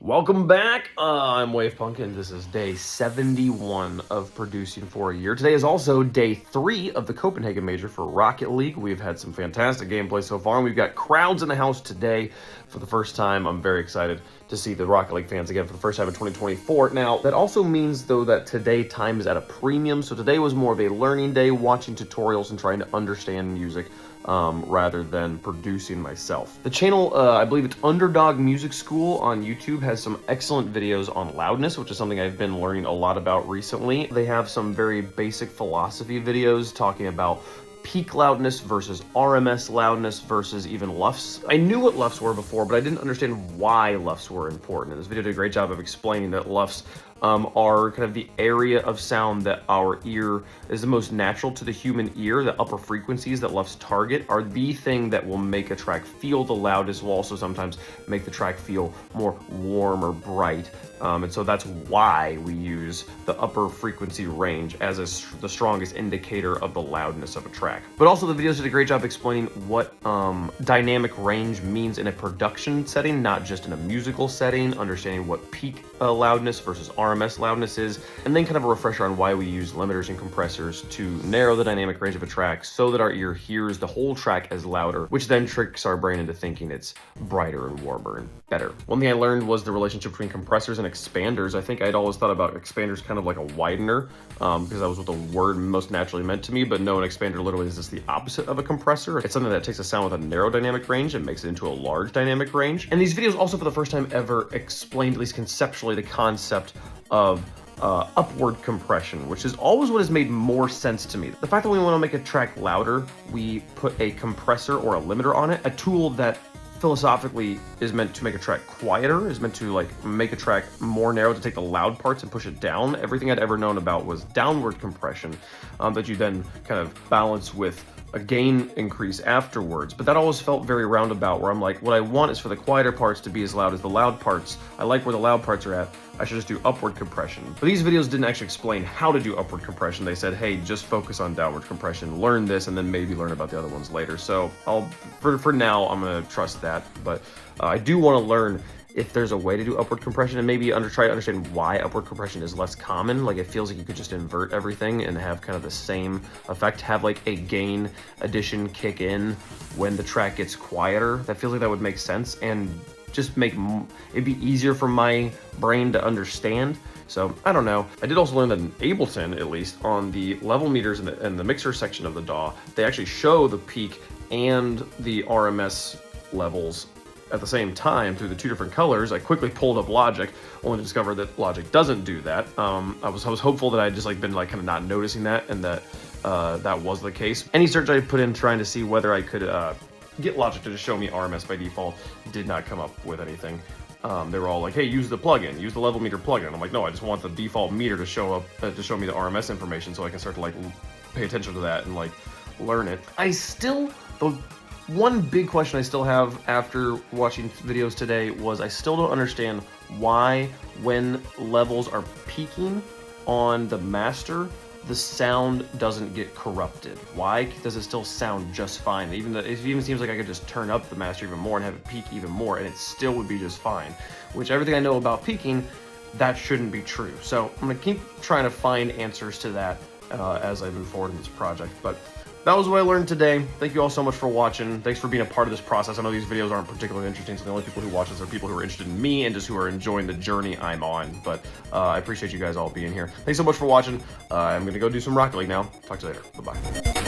Welcome back. I'm Wavepunk, and this is day 71 of producing for a year. Today is also day 3 of the Copenhagen Major for Rocket League. We've had some fantastic gameplay so far, and we've got crowds in the house today for the first time. I'm very excited to see the Rocket League fans again for the first time in 2024. Now, that also means, though, that today time is at a premium. So today was more of a learning day, watching tutorials and trying to understand music rather than producing myself. The channel, I believe it's Underdog Music School on YouTube, has some excellent videos on loudness, which is something I've been learning a lot about recently. They have some very basic philosophy videos talking about peak loudness versus RMS loudness versus even LUFS. I knew what LUFS were before, but I didn't understand why LUFS were important. And this video did a great job of explaining that LUFS are kind of the area of sound that our ear is the most natural to the human ear. The upper frequencies that LUFS target are the thing that will make a track feel the loudest, will also sometimes make the track feel more warm or bright. And so that's why we use the upper frequency range as the strongest indicator of the loudness of a track. But also the videos did a great job explaining what dynamic range means in a production setting, not just in a musical setting, understanding what peak loudness versus RMS loudness is, and then kind of a refresher on why we use limiters and compressors to narrow the dynamic range of a track so that our ear hears the whole track as louder, which then tricks our brain into thinking it's brighter and warmer and better. One thing I learned was the relationship between compressors and expanders. I think I'd always thought about expanders kind of like a widener, because that was what the word most naturally meant to me, but no, an expander literally is just the opposite of a compressor. It's something that takes a sound with a narrow dynamic range and makes it into a large dynamic range. And these videos also, for the first time ever, explained, at least conceptually, the concept of upward compression, which is always what has made more sense to me. The fact that we want to make a track louder, we put a compressor or a limiter on it, a tool that philosophically is meant to make a track quieter, is meant to like make a track more narrow, to take the loud parts and push it down. Everything I'd ever known about was downward compression, that you then kind of balance with a gain increase afterwards. But that always felt very roundabout, where I'm like, what I want is for the quieter parts to be as loud as the loud parts. I like where the loud parts are at. I should just do upward compression. But these videos didn't actually explain how to do upward compression. They said, hey, just focus on downward compression, learn this, and then maybe learn about the other ones later. So for now, I'm gonna trust that. But I do want to learn if there's a way to do upward compression, and maybe try to understand why upward compression is less common. Like, it feels like you could just invert everything and have kind of the same effect, have like a gain addition kick in when the track gets quieter. That feels like that would make sense and just it'd be easier for my brain to understand. So I don't know. I did also learn that in Ableton, at least on the level meters in the mixer section of the DAW, they actually show the peak and the RMS levels at the same time through the two different colors. I quickly pulled up Logic, only to discover that Logic doesn't do that. I was hopeful that I'd just like been like kind of not noticing that, and that that was the case. Any search I put in trying to see whether I could get Logic to just show me RMS by default did not come up with anything. They were all like, hey, use the plugin, use the level meter plugin. I'm like, no, I just want the default meter to show up, to show me the RMS information so I can start to like pay attention to that and like learn it. The one big question I still have after watching videos today was I still don't understand why when levels are peaking on the master, the sound doesn't get corrupted. Why does it still sound just fine? It even seems like I could just turn up the master even more and have it peak even more and it still would be just fine. Which, everything I know about peaking, that shouldn't be true. So I'm gonna keep trying to find answers to that as I move forward in this project. But that was what I learned today. Thank you all so much for watching. Thanks for being a part of this process. I know these videos aren't particularly interesting, so the only people who watch this are people who are interested in me and just who are enjoying the journey I'm on. But I appreciate you guys all being here. Thanks so much for watching. I'm gonna go do some Rocket League now. Talk to you later. Bye-bye.